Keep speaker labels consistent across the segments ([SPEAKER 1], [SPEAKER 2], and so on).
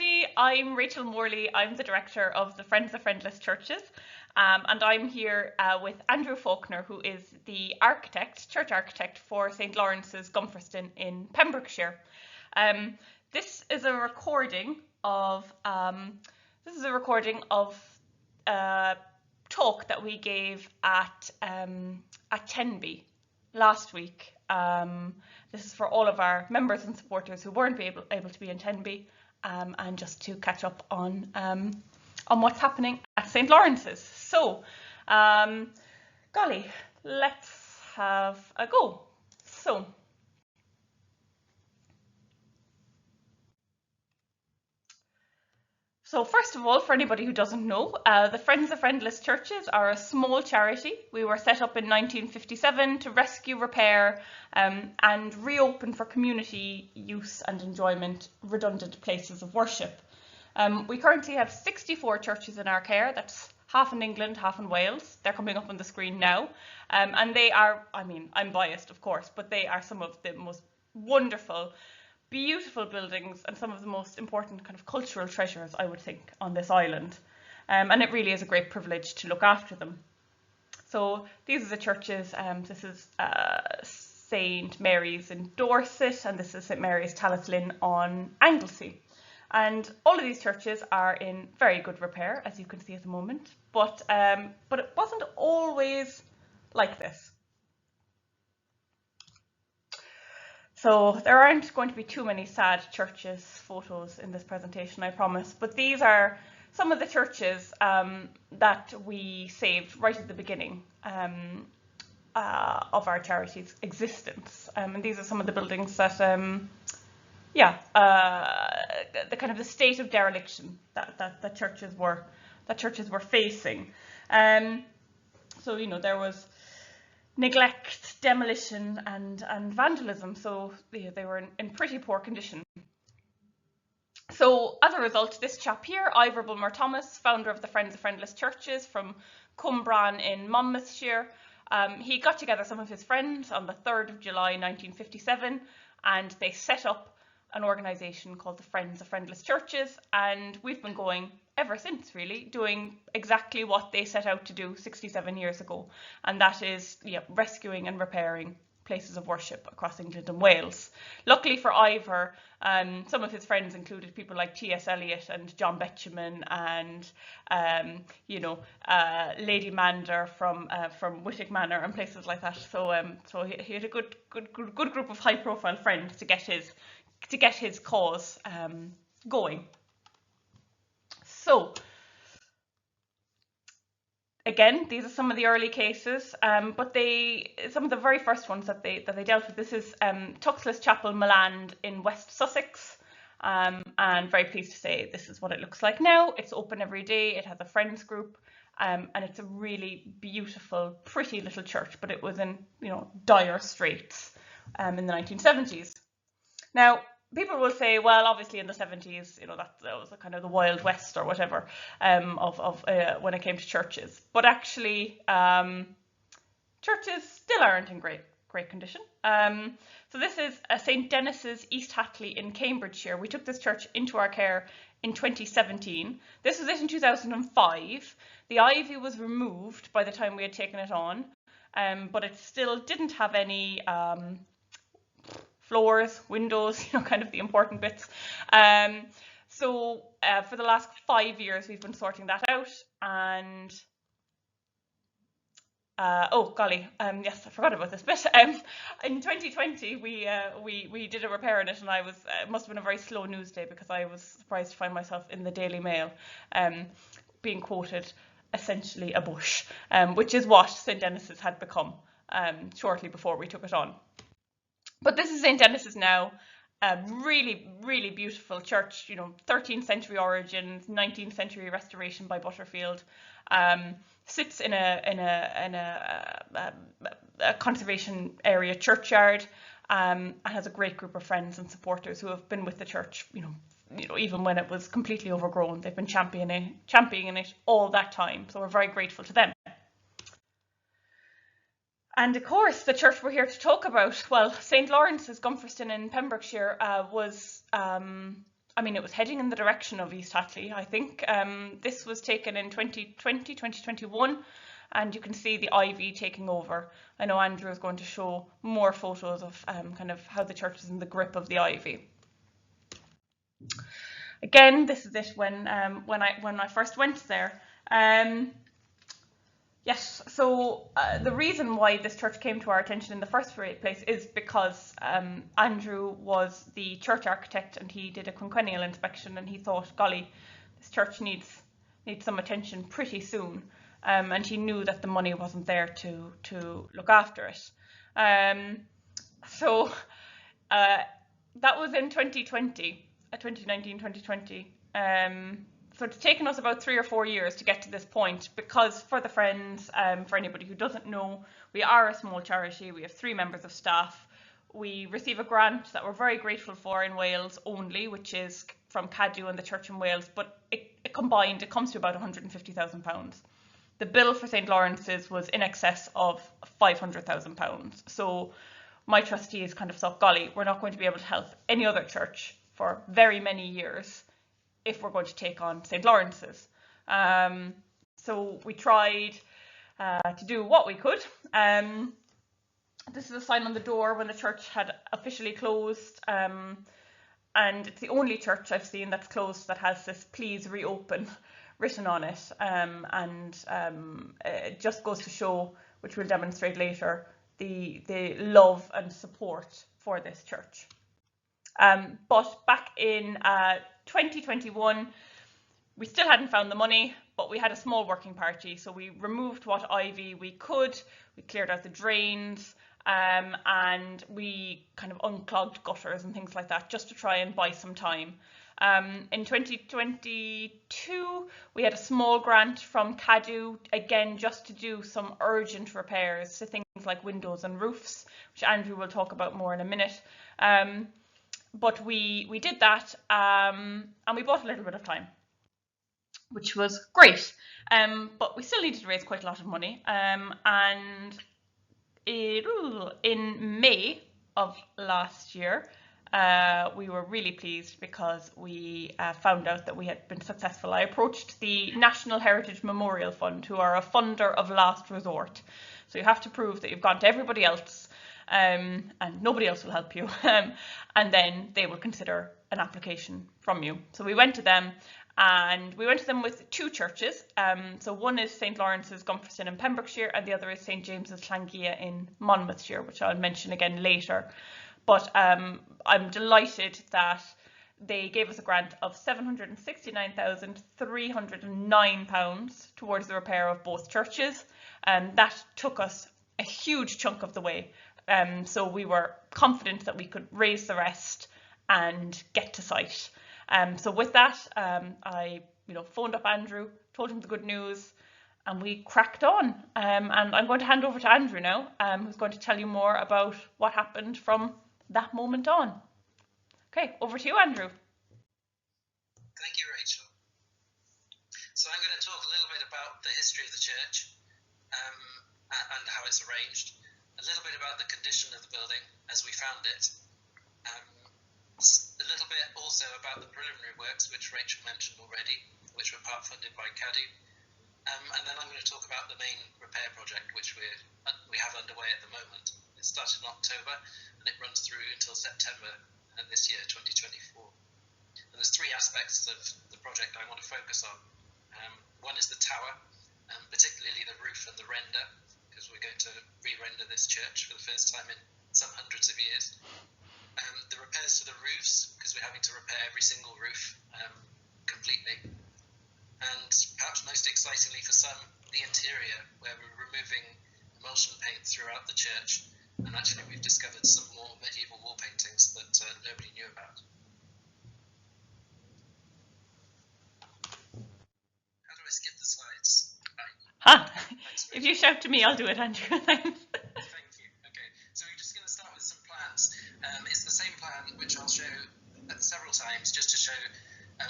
[SPEAKER 1] everybody, I'm Rachel Morley. I'm the director of the Friendless churches, and I'm here with Andrew Faulkner, who is the church architect for St Lawrence's Gumfreston in Pembrokeshire. This is a recording of a talk that we gave at Tenby last week. This is for all of our members and supporters who weren't able to be in Tenby, and just to catch up on what's happening at St Lawrence's. So, golly, let's have a go. So first of all, for anybody who doesn't know, the Friends of Friendless churches are a small charity. We were set up in 1957 to rescue, repair, and reopen for community use and enjoyment redundant places of worship. We currently have 64 churches in our care. That's half in England, half in Wales. They're coming up on the screen now. And they are, I mean, I'm biased of course, but they are some of the most wonderful, beautiful buildings and some of the most important kind of cultural treasures, I would think, on this island. And it really is a great privilege to look after them. So these are the churches. This is St Mary's in Dorset, and this is St Mary's Tallaslyn on Anglesey. And all of these churches are in very good repair, as you can see at the moment, but it wasn't always like this. So there aren't going to be too many sad churches photos in this presentation, I promise, but these are some of the churches that we saved right at the beginning of our charity's existence. And these are some of the buildings that, the kind of the state of dereliction that churches were facing. So, you know, there was neglect, demolition and vandalism, so they were in pretty poor condition. So as a result, this chap here, Ivor Bulmer Thomas, founder of the Friends of Friendless Churches from Cumbran in Monmouthshire, he got together some of his friends on the 3rd of July 1957, and they set up an organisation called the Friends of Friendless Churches, and we've been going ever since, really, doing exactly what they set out to do 67 years ago, and that is rescuing and repairing places of worship across England and Wales. Luckily for Ivor, some of his friends included people like T.S. Eliot and John Betjeman and Lady Mander from Whittick Manor and places like that. So he had a good group of high-profile friends to get his cause going. So again, these are some of the early cases, but some of the very first ones that they dealt with. This is Tuxless Chapel, Milland in West Sussex, and very pleased to say this is what it looks like now. It's open every day. It has a friends group, and it's a really beautiful, pretty little church. But it was in dire straits in the 1970s. Now, people will say, well, obviously in the 70s, that was kind of the Wild West or whatever of when it came to churches. But actually, churches still aren't in great condition. So this is St Dennis's East Hatley in Cambridgeshire. We took this church into our care in 2017. This was it in 2005. The ivy was removed by the time we had taken it on, but it still didn't have any floors, windows, kind of the important bits. So for the last 5 years, we've been sorting that out. And oh golly, yes, I forgot about this bit. In 2020, we did a repair on it, and it must have been a very slow news day because I was surprised to find myself in the Daily Mail, being quoted essentially a bush, which is what St Dennis's had become shortly before we took it on. But this is St Dennis's now, really, really beautiful church, 13th century origins, 19th century restoration by Butterfield, sits in a conservation area churchyard, and has a great group of friends and supporters who have been with the church, even when it was completely overgrown. They've been championing it all that time, so we're very grateful to them. And of course, the church we're here to talk about, well, St Lawrence's Gumfreston in Pembrokeshire was I mean, it was heading in the direction of East Hatley, I think. This was taken in 2020, 2021, and you can see the ivy taking over. I know Andrew is going to show more photos of kind of how the church is in the grip of the ivy. Again, this is it when I first went there. Yes, so the reason why this church came to our attention in the first place is because Andrew was the church architect, and he did a quinquennial inspection, and he thought, golly, this church needs some attention pretty soon, and he knew that the money wasn't there to look after it. So that was in 2020, 2019, 2020. So it's taken us about 3 or 4 years to get to this point, because for the Friends, for anybody who doesn't know, we are a small charity. We have 3 members of staff. We receive a grant that we're very grateful for in Wales only, which is from Cadw and the Church in Wales, but it combined, it comes to about £150,000. The bill for St Lawrence's was in excess of £500,000. So my trustees kind of thought, golly, we're not going to be able to help any other church for very many years if we're going to take on St Lawrence's. So we tried to do what we could. This is a sign on the door when the church had officially closed, and it's the only church I've seen that's closed that has this "Please reopen" written on it, and it just goes to show, which we'll demonstrate later, the love and support for this church. But back in 2021, we still hadn't found the money, but we had a small working party. So we removed what ivy we could, we cleared out the drains, and we kind of unclogged gutters and things like that, just to try and buy some time. In 2022, we had a small grant from Cadw, again, just to do some urgent repairs to things like windows and roofs, which Andrew will talk about more in a minute. But we did that, and we bought a little bit of time, which was great. But we still needed to raise quite a lot of money. And in May of last year, we were really pleased because we found out that we had been successful. I approached the National Heritage Memorial Fund, who are a funder of last resort. So you have to prove that you've gone to everybody else, and nobody else will help you, and then they will consider an application from you. So we went to them, and we went to them with 2 churches. So one is St Lawrence's, Gumfreston in Pembrokeshire, and the other is St James's Llangia in Monmouthshire, which I'll mention again later. But I'm delighted that they gave us a grant of £769,309 towards the repair of both churches, and that took us a huge chunk of the way. So we were confident that we could raise the rest and get to site. So with that, I phoned up Andrew, told him the good news, and we cracked on. And I'm going to hand over to Andrew now, who's going to tell you more about what happened from that moment on. Okay, over to you, Andrew.
[SPEAKER 2] Thank you, Rachel. So I'm going to talk a little bit about the history of the church and how it's arranged. A little bit about the condition of the building as we found it, a little bit also about the preliminary works, which Rachel mentioned already, which were part funded by Cadw, and then I'm going to talk about the main repair project, which we have underway at the moment. It started in October and it runs through until September this year, 2024. And there's 3 aspects of the project I want to focus on. One is the tower, particularly the roof and the render, because we're going to re-render this church for the first time in some hundreds of years. The repairs to the roofs, because we're having to repair every single roof completely. And perhaps most excitingly for some, the interior, where we're removing emulsion paint throughout the church. And actually we've discovered some more medieval wall paintings that nobody knew about. How do I skip the slides?
[SPEAKER 1] If you shout to me, I'll do it, Andrew.
[SPEAKER 2] Thank you. Okay, so we're just going to start with some plans. It's the same plan which I'll show several times, just to show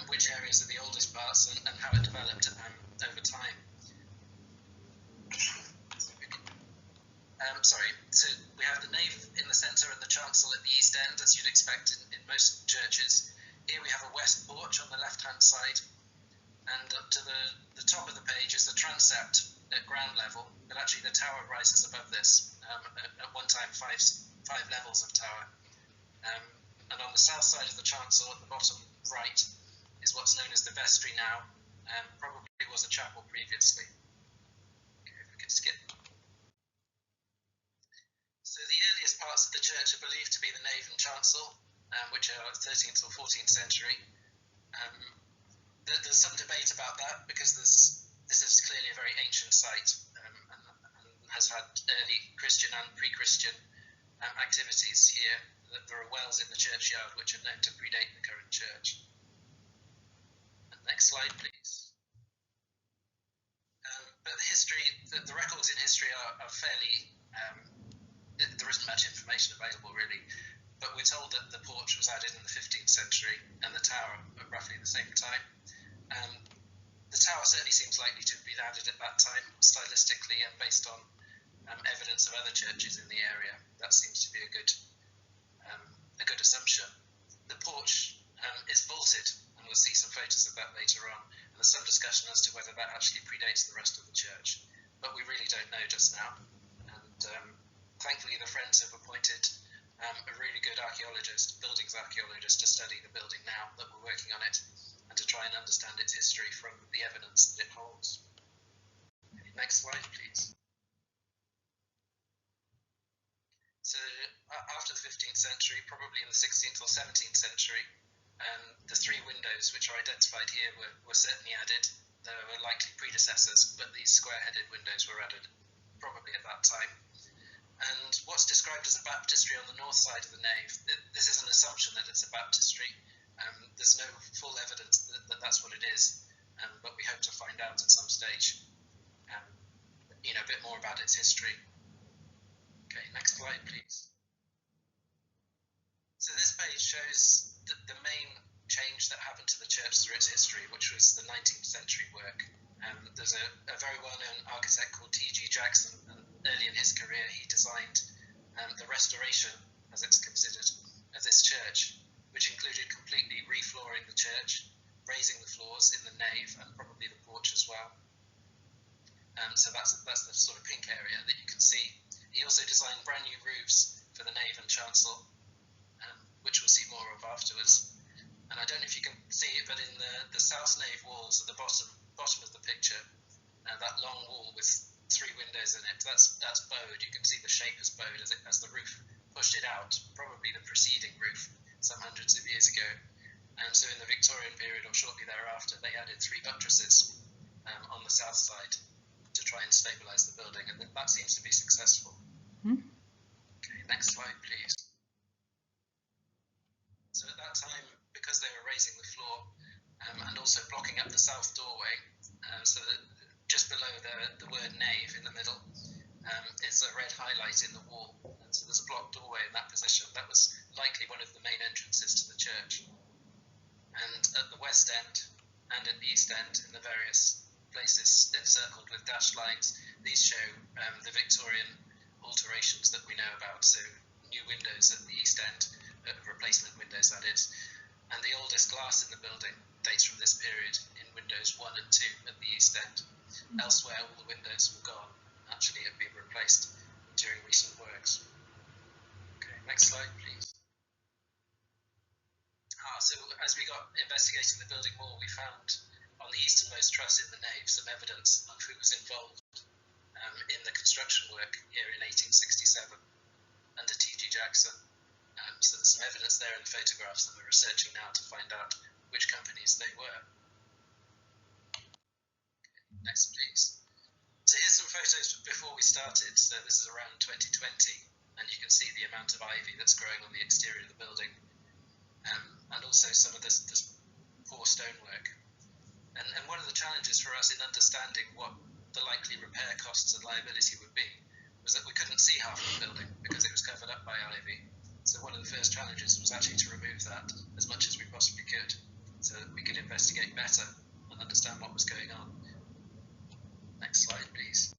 [SPEAKER 2] which areas are the oldest parts and how it developed over time. So we have the nave in the centre and the chancel at the east end, as you'd expect in most churches. Here we have a west porch on the left-hand side, and up to the top of the page is the transept at ground level, but actually the tower rises above this, at one time five levels of tower. And on the south side of the chancel at the bottom right is what's known as the vestry now, probably was a chapel previously. Okay, if we could skip. So the earliest parts of the church are believed to be the nave and chancel, which are 13th or 14th century. There's some debate about that because this is clearly a very ancient site, and has had early Christian and pre-Christian activities here. There are wells in the churchyard which are known to predate the current church. And next slide, please. But the records in history are fairly, there isn't much information available really, but we're told that the porch was added in the 15th century and the tower at roughly the same time. The tower certainly seems likely to have been added at that time, stylistically and based on evidence of other churches in the area. That seems to be a good assumption. The porch is vaulted, and we'll see some photos of that later on. And there's some discussion as to whether that actually predates the rest of the church, but we really don't know just now. And thankfully, the Friends have appointed a really good archaeologist, buildings archaeologist, to study the building now that we're working on it, and to try and understand its history from the evidence that it holds. Next slide, please. So after the 15th century, probably in the 16th or 17th century, the three windows which are identified here were certainly added. There were likely predecessors, but these square-headed windows were added probably at that time. And what's described as a baptistry on the north side of the nave, this is an assumption that it's a baptistry. There's no full evidence that that's what it is, but we hope to find out at some stage, a bit more about its history. Okay, next slide, please. So this page shows the main change that happened to the church through its history, which was the 19th century work. There's a very well-known architect called T.G. Jackson, and early in his career he designed the restoration, as it's considered, of this church, which included completely reflooring the church, raising the floors in the nave and probably the porch as well. So that's the sort of pink area that you can see. He also designed brand new roofs for the nave and chancel, which we'll see more of afterwards. And I don't know if you can see it, but in the south nave walls at the bottom of the picture, that long wall with three windows in it, that's bowed. You can see the shape is bowed as the roof pushed it out, probably the preceding roof some hundreds of years ago. And so in the Victorian period or shortly thereafter, they added three buttresses on the south side to try and stabilise the building, and that seems to be successful. Okay, next slide, please. So at that time, because they were raising the floor and also blocking up the south doorway, so that just below the word nave in the middle is a red highlight in the wall, and so there's a blocked doorway in that position. That was likely one of the main entrances to the church. And at the west end and at the east end, in the various places encircled with dashed lines, these show the Victorian alterations that we know about. So new windows at the east end, replacement windows that is, and the oldest glass in the building dates from this period in windows 1 and 2 at the east end. Elsewhere, all the windows were gone, actually have been replaced during recent works. Okay, next slide, please. So as we got investigating the building more, we found on the easternmost truss in the nave some evidence of who was involved in the construction work here in 1867 under T.G. Jackson. So there's some evidence there in the photographs that we're researching now to find out which companies they were. Okay, next, please. So here's some photos before we started. So this is around 2020, and you can see the amount of ivy that's growing on the exterior of the building, and also some of this poor stonework. And one of the challenges for us in understanding what the likely repair costs and liability would be was that we couldn't see half of the building because it was covered up by ivy. So one of the first challenges was actually to remove that as much as we possibly could so that we could investigate better and understand what was going on. Next slide, please.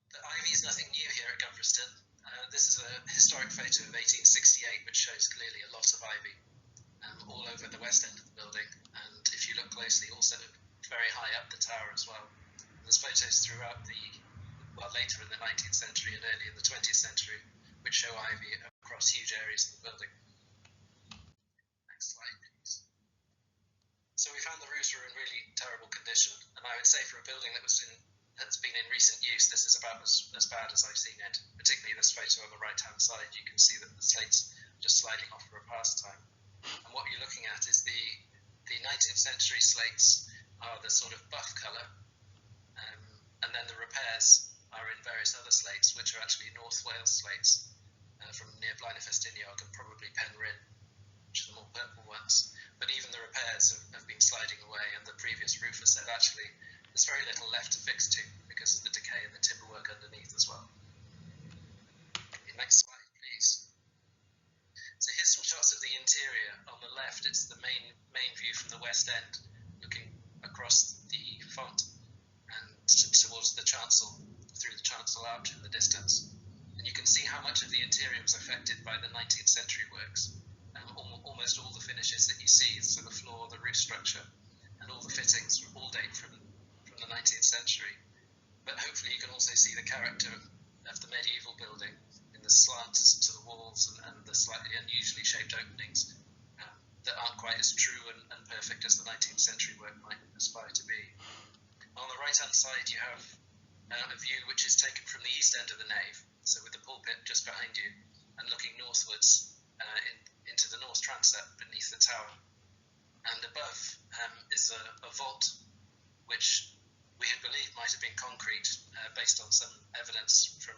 [SPEAKER 2] The ivy is nothing new here at Gumfreston. this is a historic photo of 1868, which shows clearly a lot of ivy all over the west end of the building, and if you look closely, also very high up the tower as well. There's photos throughout later in the 19th century and early in the 20th century, which show ivy across huge areas of the building. Next slide, please. So we found the roofs were in really terrible condition, and I would say for a building that's been in recent use, this is about as bad as I've seen it. Particularly this photo on the right-hand side, you can see that the slates are just sliding off for a pastime. And what you're looking at is the 19th century slates are the sort of buff colour, and then the repairs are in various other slates, which are actually North Wales slates from near Blaenau Festiniog and probably Penrhyn, which are the more purple ones. But even the repairs have been sliding away, and the previous roofer said actually there's very little left to fix to because of the decay and the timber work underneath as well. Next slide, please. So here's some shots of the interior. On the left, it's the main view from the west end, looking across the font and towards the chancel, through the chancel arch in the distance. And you can see how much of the interior was affected by the 19th century works. Almost all the finishes that you see, so the floor, the roof structure, and all the fittings all date from the 19th century. But hopefully you can also see the character of the medieval building in the slants to the walls and the slightly unusually shaped openings that aren't quite as true and perfect as the 19th century work might aspire to be. On the right-hand side, you have a view which is taken from the east end of the nave, so with the pulpit just behind you and looking northwards into the north transept beneath the tower. And above is a vault which we had believed might have been concrete based on some evidence from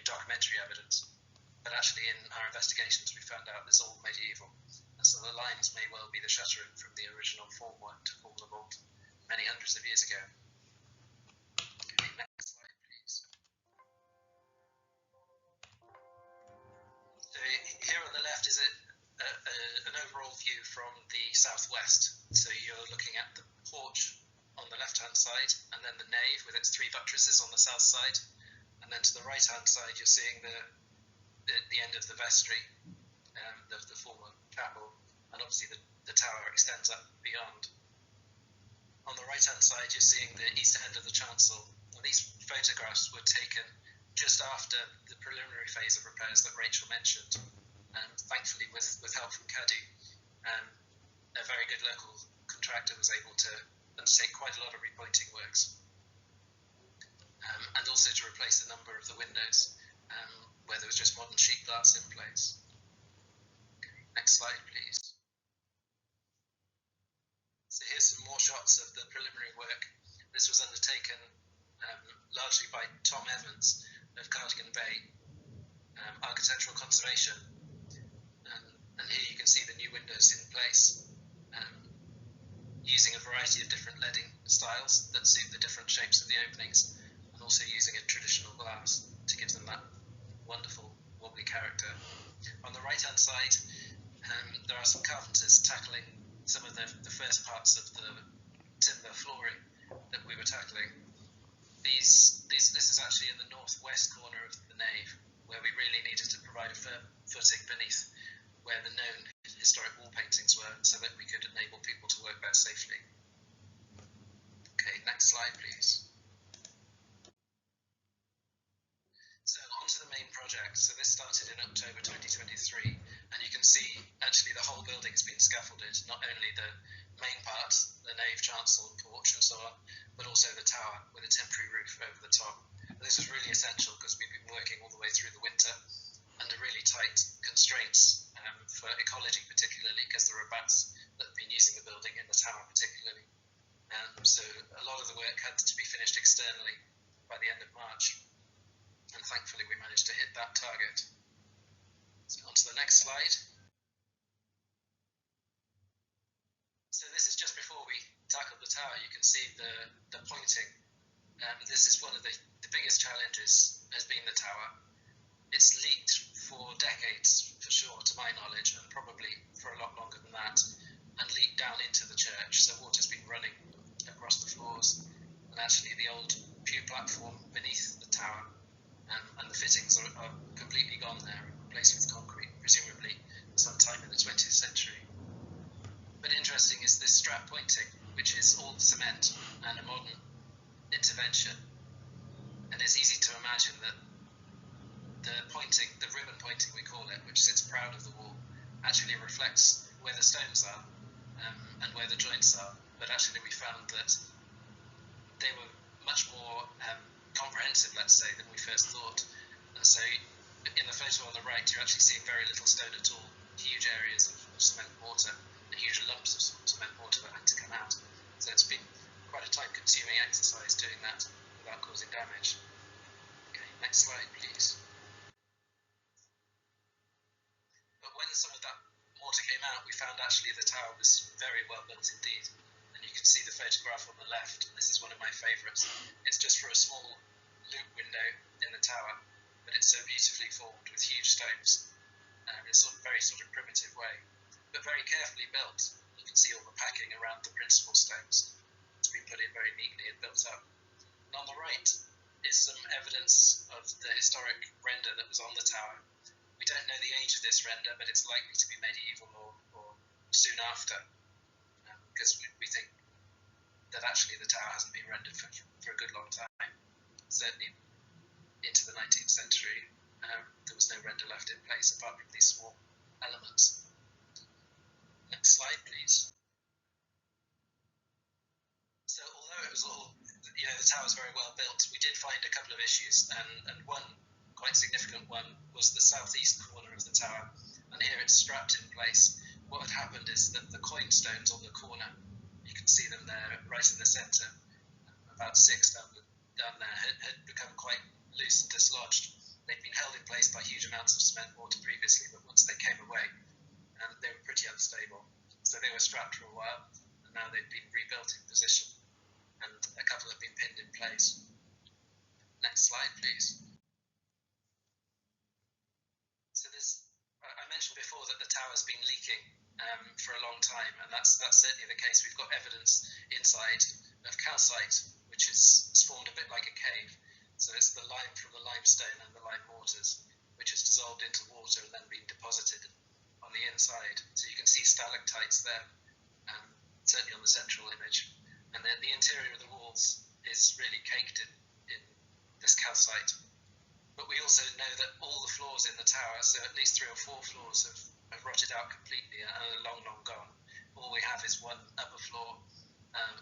[SPEAKER 2] documentary evidence. But actually in our investigations we found out it's all medieval. And so the lines may well be the shuttering from the original formwork to form the vault many hundreds of years ago. Okay, next slide please. So here on the left is an overall view from the southwest. So you're looking at the porch on the left-hand side, and then the nave with its three buttresses on the south side, and then to the right-hand side you're seeing the end of the vestry, the former chapel, and obviously the tower extends up beyond. On the right-hand side you're seeing the east end of the chancel, and these photographs were taken just after the preliminary phase of repairs that Rachel mentioned, and thankfully with help from Caddy, a very good local contractor was able to undertake quite a lot of repointing works, and also to replace a number of the windows where there was just modern sheet glass in place. Okay, next slide please. So here's some more shots of the preliminary work. This was undertaken largely by Tom Evans of Cardigan Bay Architectural Conservation, and here you can see the new windows in place, using a variety of different leading styles that suit the different shapes of the openings, and also using a traditional glass to give them that wonderful wobbly character. On the right-hand side, there are some carpenters tackling some of the first parts of the timber flooring that we were tackling. This is actually in the northwest corner of the nave, where we really needed to provide a firm footing beneath where the known historic wall paintings were, so that we could enable people to work there safely. Okay, next slide please. So on to the main project. So this started in October 2023, and you can see actually the whole building has been scaffolded, not only the main part, the nave, chancel, porch and so on, but also the tower with a temporary roof over the top. And this was really essential because we've been working all the way through the winter under really tight constraints for ecology particularly, because there are bats that have been using the building in the tower particularly. So a lot of the work had to be finished externally by the end of March, and thankfully we managed to hit that target. So on to the next slide. So this is just before we tackled the tower. You can see the pointing. This is one of the biggest challenges has been the tower. It's leaked for decades, for sure, to my knowledge, and probably for a lot longer than that, and leaked down into the church, so water's been running across the floors. And actually the old pew platform beneath the tower and the fittings are completely gone there and replaced with concrete, presumably sometime in the 20th century. But interesting is this strap pointing, which is all cement and a modern intervention. And it's easy to imagine that the pointing, the ribbon pointing we call it, which sits proud of the wall, actually reflects where the stones are and where the joints are. But actually we found that they were much more comprehensive, let's say, than we first thought. And so in the photo on the right, you're actually seeing very little stone at all, huge areas of cement mortar and huge lumps of cement mortar that had to come out. So it's been quite a time-consuming exercise doing that without causing damage. Okay, next slide, please. But when some of that mortar came out, we found actually the tower was very well built indeed. And you can see the photograph on the left. This is one of my favourites. It's just for a small loop window in the tower, but it's so beautifully formed with huge stones in a very sort of primitive way, but very carefully built. You can see all the packing around the principal stones. It's been put in very neatly and built up. And on the right is some evidence of the historic render that was on the tower. We don't know the age of this render, but it's likely to be medieval or soon after, because we think that actually the tower hasn't been rendered for a good long time. Certainly into the 19th century, there was no render left in place apart from these small elements. Next slide, please. So although it was all, the tower was very well built, we did find a couple of issues, and one quite significant one was the southeast corner of the tower, and here it's strapped in place. What had happened is that the coin stones on the corner, you can see them there right in the centre, about 6 down there, had become quite loose and dislodged. They'd been held in place by huge amounts of cement mortar previously, but once they came away, they were pretty unstable. So they were strapped for a while, and now they've been rebuilt in position, and a couple have been pinned in place. Next slide, please. So I mentioned before that the tower's been leaking for a long time, and that's certainly the case. We've got evidence inside of calcite, which is formed a bit like a cave. So it's the lime from the limestone and the lime mortars, which is dissolved into water and then being deposited on the inside. So you can see stalactites there, certainly on the central image. And then the interior of the walls is really caked in this calcite. But we also know that all the floors in the tower, so at least 3 or 4 floors have rotted out completely and are long, long gone. All we have is one upper floor,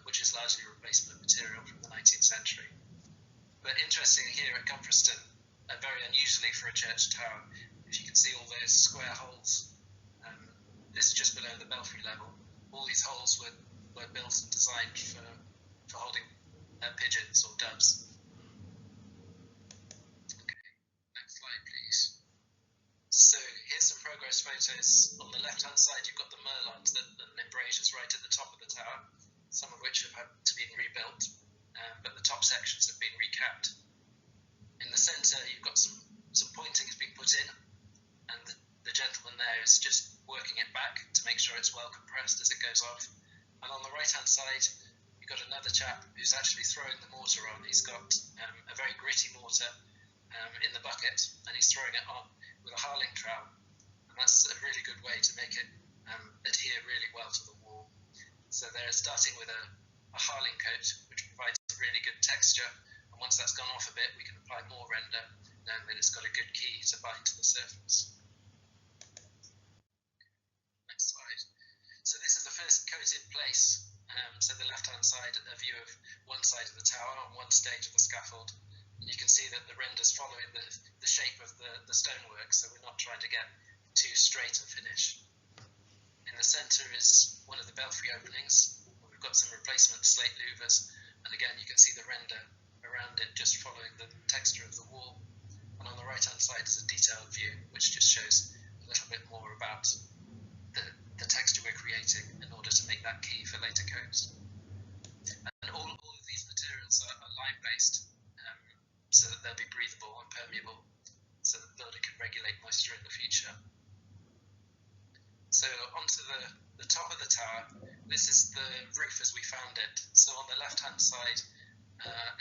[SPEAKER 2] which is largely replacement material from the 19th century. But interesting here at Gumfreston, and very unusually for a church tower, if you can see all those square holes, this is just below the belfry level. All these holes were built and designed for holding pigeons or doves. So here's some progress photos. On the left-hand side, you've got the merlons and embrasures right at the top of the tower, some of which have had to be rebuilt, but the top sections have been recapped. In the centre, you've got some pointing has been put in, and the gentleman there is just working it back to make sure it's well compressed as it goes off. And on the right-hand side, you've got another chap who's actually throwing the mortar on. He's got a very gritty mortar in the bucket, and he's throwing it on with a harling trowel, and that's a really good way to make it adhere really well to the wall. So they're starting with a harling coat, which provides a really good texture, and once that's gone off a bit, we can apply more render, and then it's got a good key to bind to the surface. Next slide. So this is the first coated place. So the left-hand side, a view of one side of the tower on one stage of the scaffold. And you can see that the render's following the shape of the stonework, so we're not trying to get too straight a finish. In the centre is one of the belfry openings. We've got some replacement slate louvers, and again you can see the render around it just following the texture of the wall. And on the right-hand side is a detailed view, which just shows a little bit more about the texture we're creating in order to make that key for later coats. And all of these materials are lime-based, so that they'll be breathable and permeable, so that the builder can regulate moisture in the future. So onto the top of the tower, this is the roof as we found it. So on the left-hand side,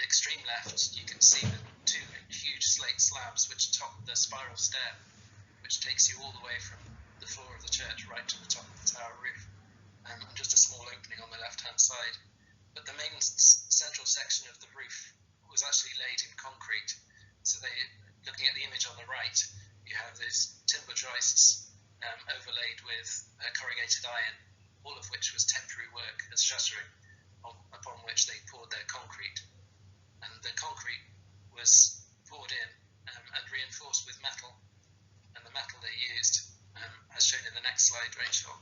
[SPEAKER 2] extreme left, you can see the 2 huge slate slabs which top the spiral stair, which takes you all the way from the floor of the church right to the top of the tower roof, and just a small opening on the left-hand side. But the main central section of the roof was actually laid in concrete. So looking at the image on the right, you have those timber joists overlaid with corrugated iron, all of which was temporary work as shuttering, upon which they poured their concrete. And the concrete was poured in and reinforced with metal. And the metal they used, as shown in the next slide, Rachel,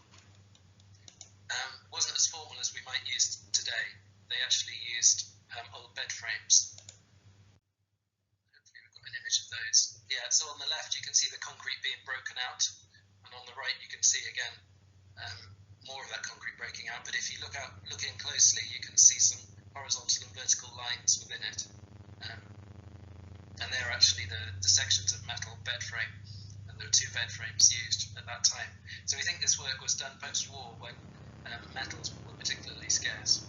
[SPEAKER 2] wasn't as formal as we might use today. They actually used old bed frames. Hopefully we've got an image of those. Yeah, so on the left you can see the concrete being broken out, and on the right you can see again more of that concrete breaking out. But if you look in closely, you can see some horizontal and vertical lines within it, and they're actually the sections of metal bed frame, and there were 2 bed frames used at that time. So we think this work was done post-war when metals were particularly scarce.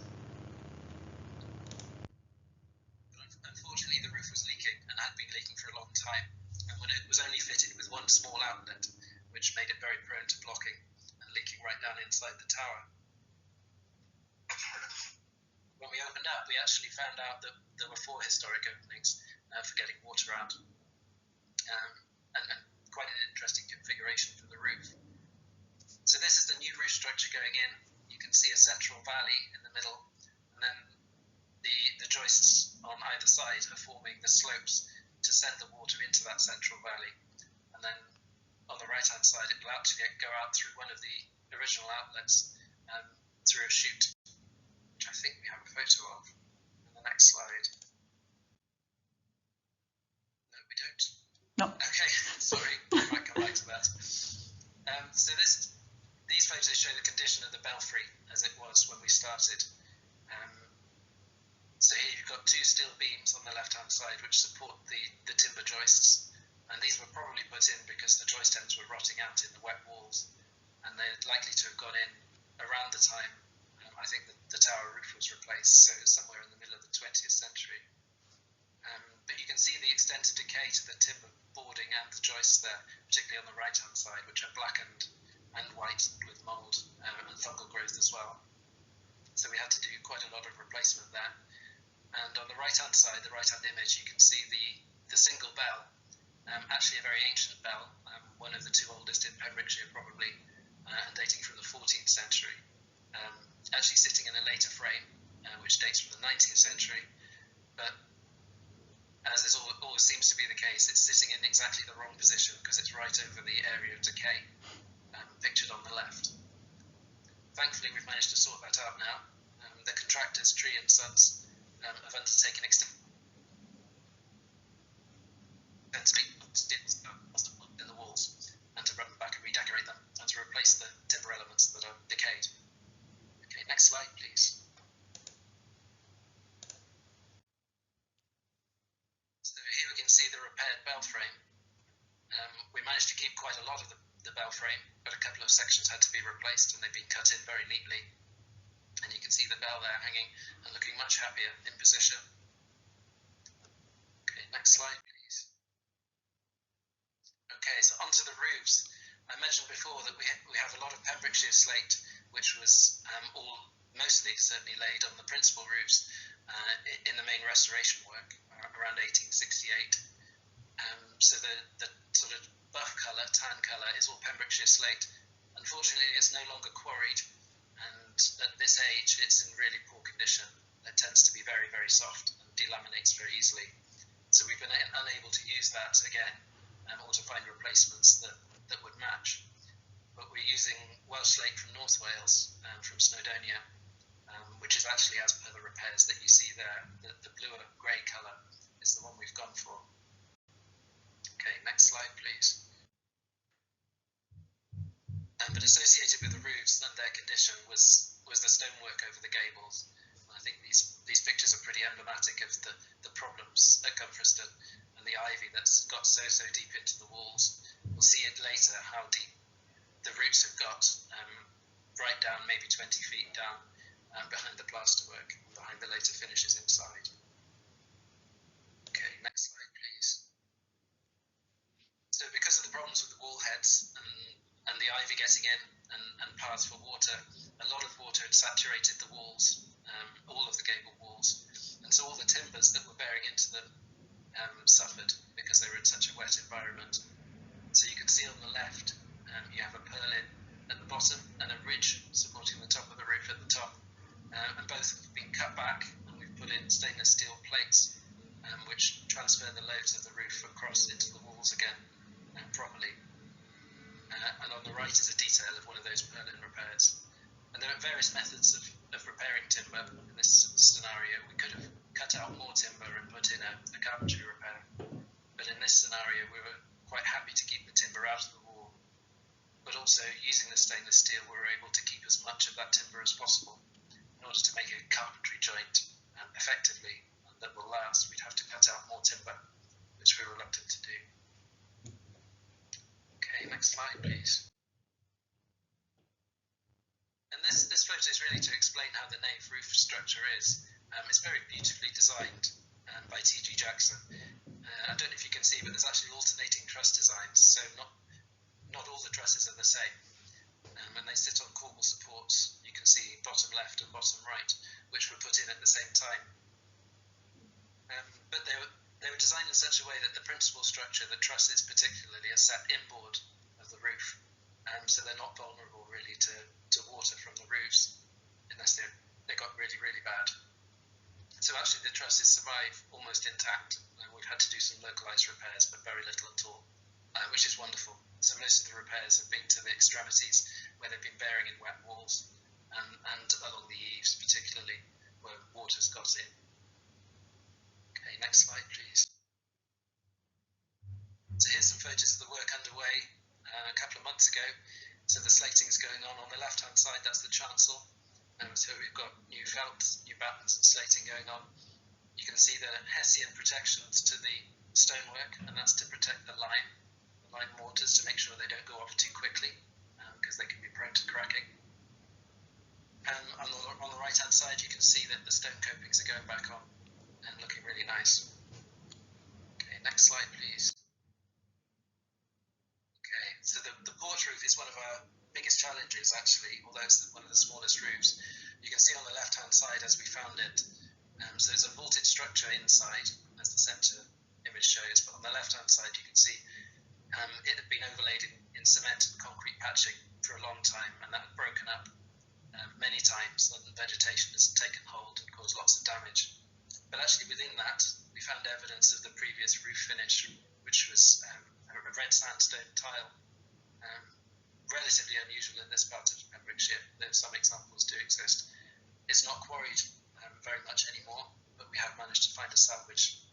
[SPEAKER 2] But unfortunately, the roof was leaking and had been leaking for a long time, and when it was only fitted with one small outlet, which made it very prone to blocking and leaking right down inside the tower. When we opened up, we actually found out that there were 4 historic openings for getting water out, and quite an interesting configuration for the roof. So this is the new roof structure going in. You can see a central valley in the middle, and then the joists on either side are forming the slopes to send the water into that central valley. And then on the right-hand side, it will actually go out through one of the original outlets through a chute, which I think we have a photo of in the next slide. No, we don't.
[SPEAKER 1] No.
[SPEAKER 2] Okay, sorry, I might come back to that. So these photos show the condition of the belfry as it was when we started. So here you've got 2 steel beams on the left-hand side which support the timber joists, and these were probably put in because the joist ends were rotting out in the wet walls, and they're likely to have gone in around the time I think the tower roof was replaced, so somewhere in the middle of the 20th century. But you can see the extent of decay to the timber boarding and the joists there, particularly on the right-hand side, which are blackened and whitened with mould and fungal growth as well. So we had to do quite a lot of replacement there. And on the right-hand side, the right-hand image, you can see the single bell, actually a very ancient bell, one of the 2 oldest in Pembrokeshire probably, and dating from the 14th century, actually sitting in a later frame, which dates from the 19th century, but as always seems to be the case, it's sitting in exactly the wrong position because it's right over the area of decay pictured on the left. Thankfully, we've managed to sort that out now. The contractors, Tree and Sons, have undertaken extensive in the walls and to run them back and redecorate them and to replace the timber elements that are decayed. Okay, next slide, please. So here we can see the repaired bell frame. We managed to keep quite a lot of the bell frame, but a couple of sections had to be replaced and they've been cut in very neatly. And you can see the bell there hanging and looking much happier in position. Okay, next slide, please. Okay, so onto the roofs. I mentioned before that we have a lot of Pembrokeshire slate, which was mostly certainly laid on the principal roofs in the main restoration work around 1868. So the sort of buff colour, tan colour, is all Pembrokeshire slate. Unfortunately, it's no longer quarried, and at this age, it's in really poor condition. It tends to be very, very soft and delaminates very easily. So we've been unable to use that again, or to find replacements that would match. But we're using Welsh slate from North Wales, from Snowdonia, which is actually as per the repairs that you see there. The bluer grey colour is the one we've gone for. Okay, next slide, please. But associated with the roofs and their condition was the stonework over the gables. And I think these pictures are pretty emblematic of the problems at Gumfreston and the ivy that's got so deep into the walls. We'll see it later how deep the roots have got, right down, maybe 20 feet down, behind the plasterwork, behind the later finishes inside. Okay, Okay, next slide, please. So because of the problems with the wall heads and the ivy getting in and paths for water, a lot of water had saturated the walls, all of the gable walls. And so all the timbers that were bearing into them suffered because they were in such a wet environment. So you can see on the left, you have a purlin at the bottom and a ridge supporting the top of the roof at the top. And both have been cut back, and we've put in stainless steel plates which transfer the loads of the roof across into the walls again properly. And on the right is a detail of one of those purlin repairs. And there are various methods of repairing timber. In this scenario, we could have cut out more timber and put in a carpentry repair. But in this scenario, we were quite happy to keep the timber out of the wall. But also, using the stainless steel, we were able to keep as much of that timber as possible. In order to make a carpentry joint effectively and that will last, we'd have to cut out more timber, which we were reluctant to do. Okay, next slide, please. And this photo is really to explain how the nave roof structure is. It's very beautifully designed by T.G. Jackson. I don't know if you can see, but there's actually alternating truss designs, so not all the trusses are the same. And they sit on corbel supports. You can see bottom left and bottom right, which were put in at the same time. But they were designed in such a way that the principal structure, the trusses particularly, are set inboard of the roof, so they're not vulnerable really to water from the roofs unless they got really, really bad. So actually the trusses survive almost intact. We've had to do some localised repairs, but very little at all, which is wonderful. So most of the repairs have been to the extremities where they've been bearing in wet walls and along the eaves particularly where water's got in. Okay, next slide please. So here's some photos of the work underway a couple of months ago. So the slating's going on the left hand side, that's the chancel. So we've got new felt, new battens and slating going on. You can see the Hessian protections to the stonework, and that's to protect the lime mortars to make sure they don't go off too quickly because they can be prone to cracking. On the right hand side you can see that the stone copings are going back on and looking really nice. Okay, next slide please. Okay, so the porch roof is one of our biggest challenges actually, although it's one of the smallest roofs. You can see on the left hand side as we found it, so it's a vaulted structure inside as the centre image shows, but on the left hand side you can see it had been overlaid in cement and concrete patching for a long time, and that had broken up many times, and vegetation has taken hold and caused lots of damage. But actually within that we found evidence of the previous roof finish, which was a red sandstone tile. Relatively unusual in this part of Pembrokeshire, though some examples do exist. It's not quarried very much anymore, but we have managed to find a salvage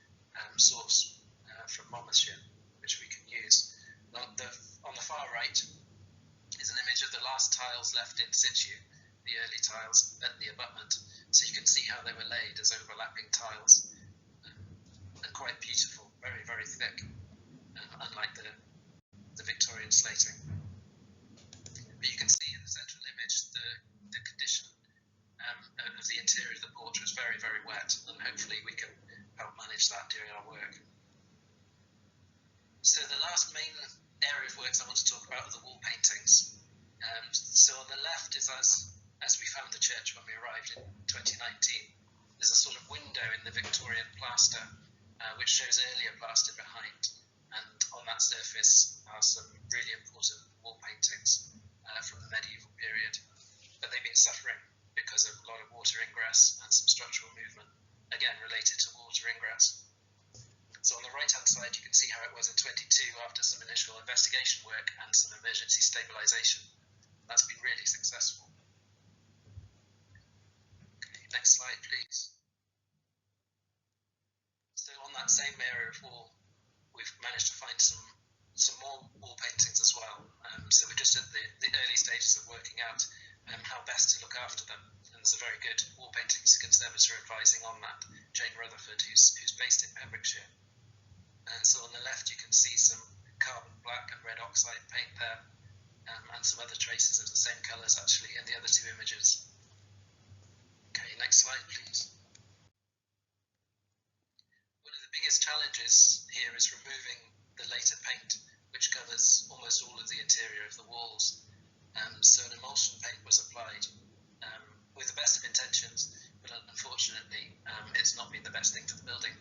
[SPEAKER 2] source from Monmouthshire, which we can use. On the far right is an image of the last tiles left in situ, the early tiles at the abutment. So you can see how they were laid as overlapping tiles, and quite beautiful, very, very thick, unlike the Victorian slating. But you can see in the central image the condition of the interior of the porch was very, very wet, and hopefully we can help manage that during our work. So the last main area of works I want to talk about are the wall paintings. So on the left is as we found the church when we arrived in 2019. There's a sort of window in the Victorian plaster which shows earlier plaster behind, and on that surface are some really important wall paintings from the medieval period. But they've been suffering because of a lot of water ingress and some structural movement, again related to water ingress. So on the right hand side you can see how it was in 22 after some initial investigation work and some emergency stabilisation. That's been really successful. Okay, next slide please. So on that same area of wall we've managed to find some more wall paintings as well. So we're just at the early stages of working out how best to look after them. And there's a very good wall paintings conservator advising on that, Jane Rutherford, who's based in Pembrokeshire. And so on the left you can see some carbon black and red oxide paint there, and some other traces of the same colours actually in the other two images. Okay, next slide please. One of the biggest challenges challenges here is removing the later paint, which covers almost all of the interior of the walls. So an emulsion paint was applied with the best of intentions, but unfortunately it's not been the best thing for the building.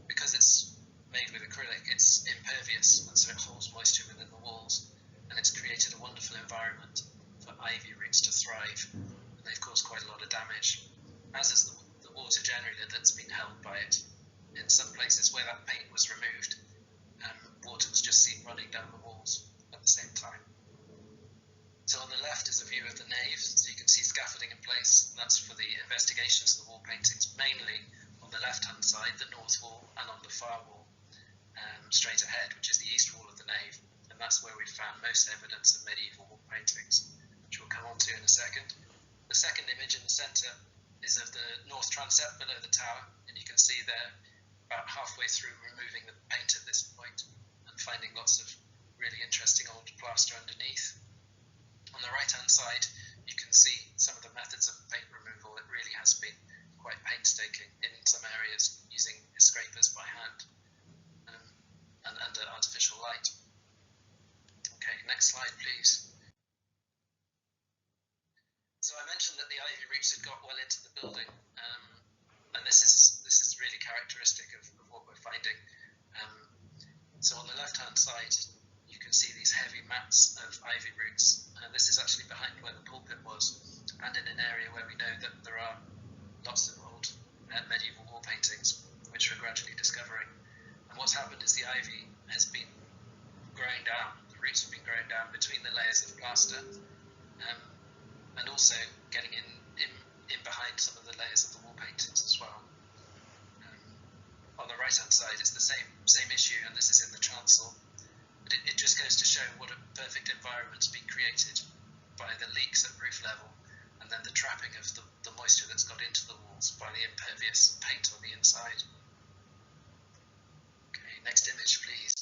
[SPEAKER 2] Because it's made with acrylic, it's impervious, and so it holds moisture within the walls, and it's created a wonderful environment for ivy roots to thrive, and they've caused quite a lot of damage, as is the water generally that's been held by it. In some places where that paint was removed, water was just seen running down the walls at the same time. So on the left is a view of the nave, so you can see scaffolding in place. That's for the investigations of the wall paintings, mainly on the left-hand side, the north wall, and on the far wall, straight ahead, which is the east wall of the nave. And that's where we found most evidence of medieval wall paintings, which we'll come on to in a second. The second image in the centre is of the north transept below the tower, and you can see there, about halfway through removing the paint at this point, and finding lots of really interesting old plaster underneath. On the right-hand side, you can see some of the methods of paint removal. It really has been quite painstaking in some areas, using scrapers by hand and under artificial light. Okay, next slide, please. So I mentioned that the ivy roots had got well into the building, and this is really characteristic of what we're finding. So on the left-hand side, you can see these heavy mats of ivy roots. This is actually behind where the pulpit was, and in an area where we know that there are lots of old medieval wall paintings, which we're gradually discovering. And what's happened is the ivy has been growing down, the roots have been growing down between the layers of plaster, and also getting in behind some of the layers of the wall paintings as well. On the right-hand side, it's the same issue, and this is in the chancel. But it just goes to show what a perfect environment's been created by the leaks at roof level, and then the trapping of the moisture that's got into the walls by the impervious paint on the inside. Okay, next image, please.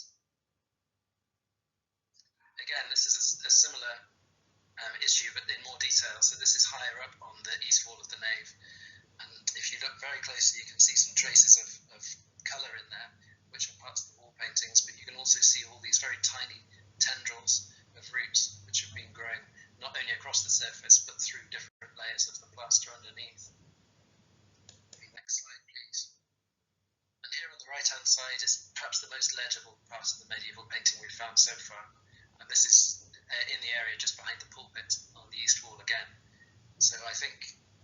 [SPEAKER 2] Again, this is a similar issue, but in more detail. So this is higher up on the east wall of the nave, and if you look very closely, you can see some traces of colour in there, which are parts of the wall paintings, but you can also see all these very tiny tendrils of roots which have been growing not only across the surface but through different layers of the plaster underneath. Okay, next slide, please. And here on the right-hand side is perhaps the most legible part of the medieval painting we've found so far, and this is in the area just behind the pulpit on the east wall again. So I think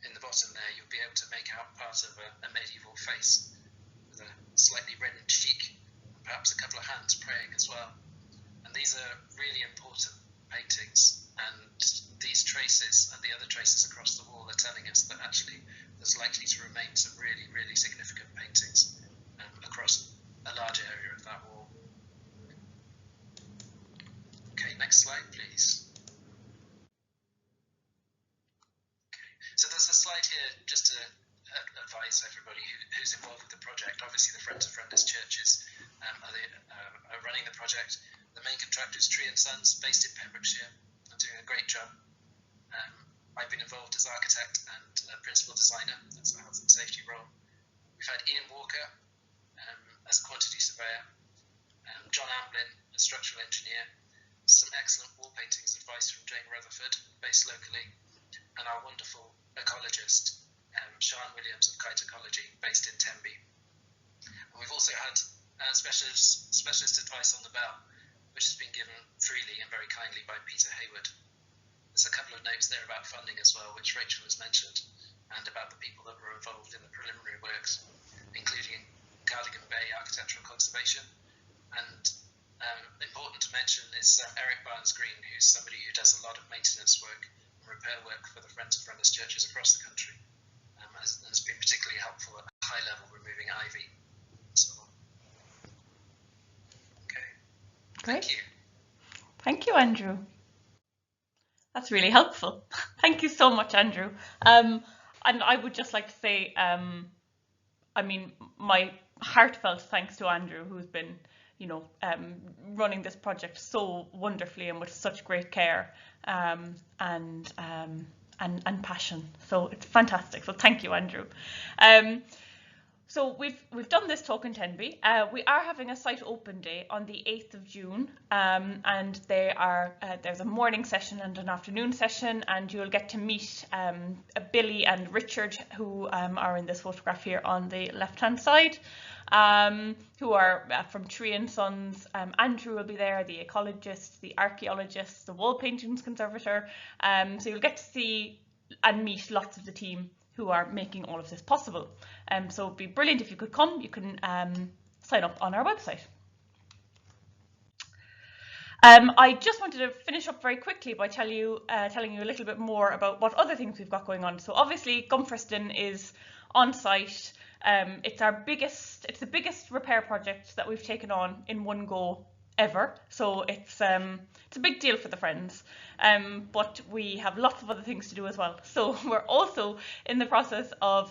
[SPEAKER 2] in the bottom there you'll be able to make out part of a medieval face with a slightly reddened cheek, perhaps a couple of hands praying as well. And these are really important paintings, and these traces and the other traces across the wall are telling us that actually there's likely to remain some really, really significant paintings across a large area of that wall. Okay, next slide, please. Okay, so there's a slide here just to advise everybody who's involved with the project. Obviously, the Friends of Friendless Churches are running the project. The main contractor is Tree and Sons, based in Pembrokeshire, and doing a great job. I've been involved as architect and principal designer. That's the health and safety role. We've had Ian Walker as a quantity surveyor, John Amblin, a structural engineer, some excellent wall paintings advice from Jane Rutherford, based locally, and our wonderful ecologist, Sean Williams of Kite Ecology, based in Tenby. And we've also had specialist advice on the bell, which has been given freely and very kindly by Peter Hayward. There's a couple of notes there about funding as well, which Rachel has mentioned, and about the people that were involved in the preliminary works, including Cardigan Bay Architectural Conservation. And important to mention is Eric Barnes-Green, who's somebody who does a lot of maintenance work and repair work for the Friends of Friendless Churches across the country, and has been particularly helpful at high level removing ivy and so on. Okay,
[SPEAKER 1] Great.
[SPEAKER 2] thank you.
[SPEAKER 1] Thank you, Andrew. That's really helpful. Thank you so much, Andrew. And I would just like to say, I mean, my heartfelt thanks to Andrew, who's been, running this project so wonderfully and with such great care and passion. So it's fantastic. So thank you, Andrew. So we've done this talk in Tenby. We are having a site open day on the 8th of June, and there's a morning session and an afternoon session, and you'll get to meet Billy and Richard, who are in this photograph here on the left-hand side, who are from Tree and Sons. Andrew will be there, the ecologist, the archaeologist, the wall paintings conservator. So you'll get to see and meet lots of the team who are making all of this possible. So it'd be brilliant if you could come. You can sign up on our website. I just wanted to finish up very quickly by telling you a little bit more about what other things we've got going on. So obviously Gumfreston is on site. It's the biggest repair project that we've taken on in one go ever. So it's a big deal for the Friends, but we have lots of other things to do as well. So we're also in the process of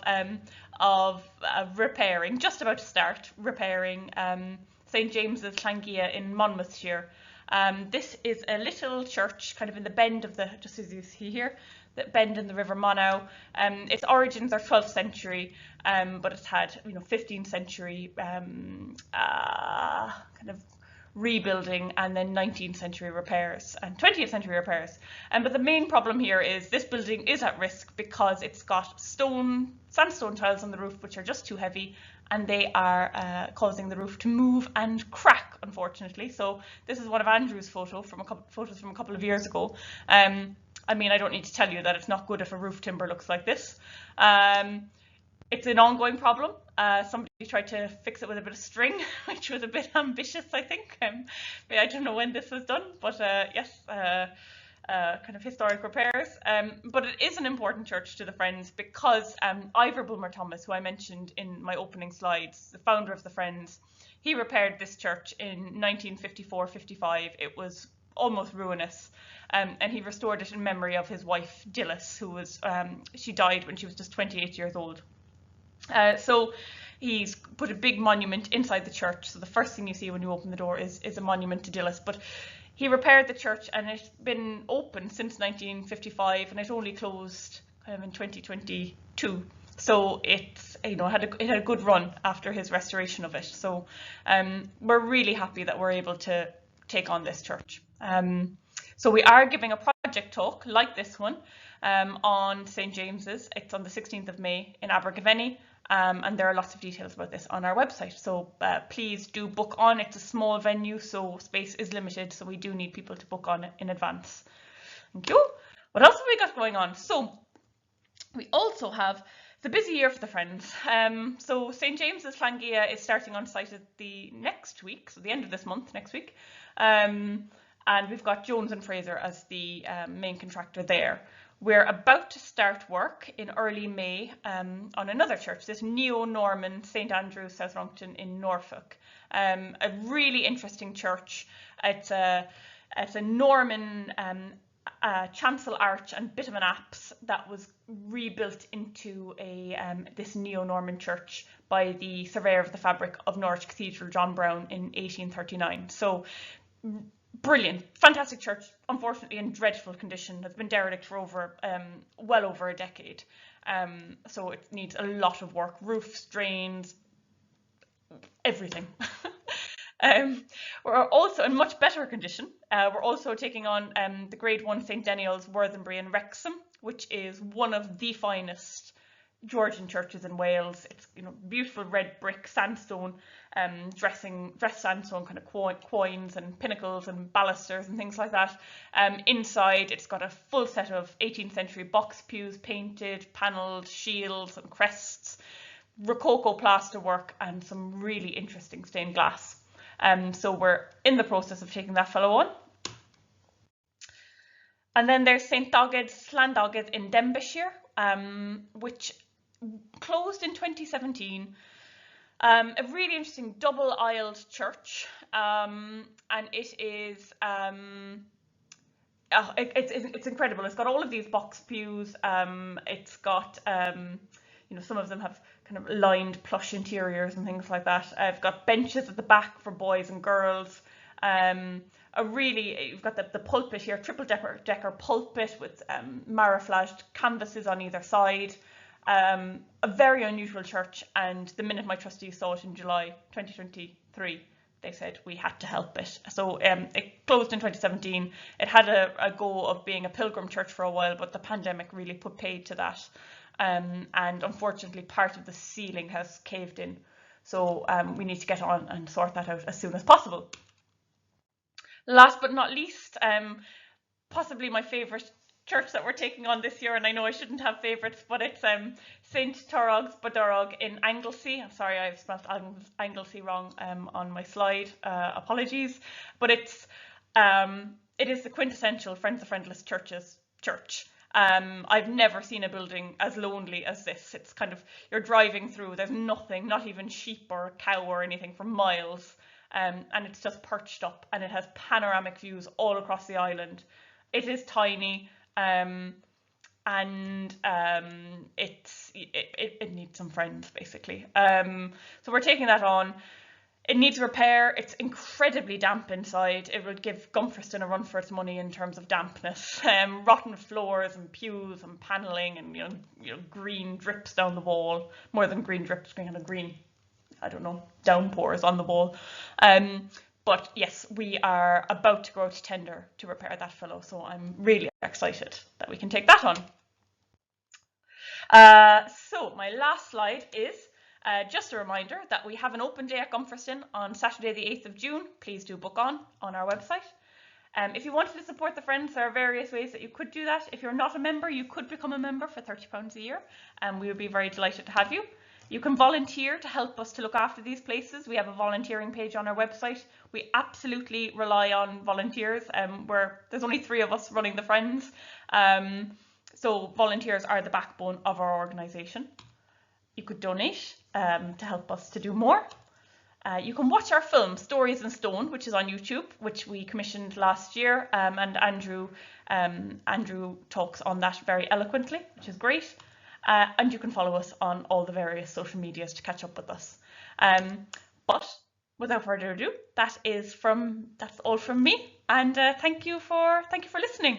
[SPEAKER 1] repairing, just about to start repairing St James's Llangia in Monmouthshire. This is a little church kind of in the bend of just as you see here, the bend in the River Monnow. Its origins are 12th century, but it's had 15th century kind of rebuilding and then 19th century repairs and 20th century repairs. But the main problem here is this building is at risk because it's got sandstone tiles on the roof which are just too heavy, and they are causing the roof to move and crack, unfortunately. So this is one of Andrew's photos from a couple of years ago. I mean, I don't need to tell you that it's not good if a roof timber looks like this. It's an ongoing problem. Somebody tried to fix it with a bit of string, which was a bit ambitious, I think. I don't know when this was done, but yes, kind of historic repairs. But it is an important church to the Friends because Ivor Bulmer Thomas, who I mentioned in my opening slides, the founder of the Friends, he repaired this church in 1954-55. It was almost ruinous, and he restored it in memory of his wife Dilys, who was she died when she was just 28 years old. So he's put a big monument inside the church. So the first thing you see when you open the door is a monument to Dilys. But he repaired the church, and it's been open since 1955, and it only closed kind of in 2022. So it's it had a good run after his restoration of it. So we're really happy that we're able to take on this church. So we are giving a project talk like this one on St James's. It's on the 16th of May in Abergavenny, and there are lots of details about this on our website. So please do book on. It's a small venue, so space is limited, so we do need people to book on it in advance. Thank you. What else have we got going on? So we also have the busy year for the Friends. So St James's Llangia is starting on site at the next week, so the end of this month, next week. And we've got Jones and Fraser as the main contractor there. We're about to start work in early May on another church, this neo-Norman St Andrew's, South Ronkton in Norfolk. A really interesting church. It's a Norman chancel arch and bit of an apse that was rebuilt into this neo-Norman church by the surveyor of the fabric of Norwich Cathedral, John Brown, in 1839. So brilliant, fantastic church, unfortunately in dreadful condition, has been derelict for well over a decade. So it needs a lot of work, roofs, drains, everything. We're also in much better condition. We're also taking on the Grade 1 St Deniol's, Worthingbury and Wrexham, which is one of the finest Georgian churches in Wales. It's beautiful red brick sandstone, dressed sandstone kind of quoins and pinnacles and balusters and things like that. Inside it's got a full set of 18th century box pews, painted, panelled, shields and crests, rococo plaster work and some really interesting stained glass. So we're in the process of taking that fellow on. And then there's St Doged's Llandoged in Denbighshire, which closed in 2017. A really interesting double-aisled church, and it is it's incredible. It's got all of these box pews. It's got some of them have kind of lined plush interiors and things like that. I've got benches at the back for boys and girls. You've got the pulpit here, triple decker pulpit with maraflaged canvases on either side. A very unusual church, and the minute my trustees saw it in July 2023, they said we had to help it. So it closed in 2017. It had a go of being a pilgrim church for a while, but the pandemic really put paid to that. And unfortunately, part of the ceiling has caved in. So we need to get on and sort that out as soon as possible. Last but not least, possibly my favourite church that we're taking on this year, and I know I shouldn't have favourites, but it's St Torog's Bodorog in Anglesey. I'm sorry, I've spelled Anglesey wrong on my slide. Apologies, but it is the quintessential Friends of Friendless church. I've never seen a building as lonely as this. It's kind of, you're driving through, there's nothing, not even sheep or a cow or anything for miles, and it's just perched up, and it has panoramic views all across the island. It is tiny, and it needs some friends, basically. So we're taking that on. It needs repair. It's incredibly damp inside. It would give Gumfreston a run for its money in terms of dampness. Rotten floors and pews and panelling, and you know green drips down the wall. More than green drips, kind of green, I don't know, downpours on the wall. But yes, we are about to go out to tender to repair that fellow, so I'm really excited that we can take that on. So my last slide is just a reminder that we have an open day at Gumfreston on Saturday the 8th of June. Please do book on our website. If you wanted to support the Friends, there are various ways that you could do that. If you're not a member, you could become a member for £30 a year, and we would be very delighted to have you. You can volunteer to help us to look after these places. We have a volunteering page on our website. We absolutely rely on volunteers. There's only 3 of us running the Friends. So volunteers are the backbone of our organisation. You could donate to help us to do more. You can watch our film, Stories in Stone, which is on YouTube, which we commissioned last year, and Andrew talks on that very eloquently, which is great. And you can follow us on all the various social medias to catch up with us. But without further ado, that's all from me, and thank you for listening.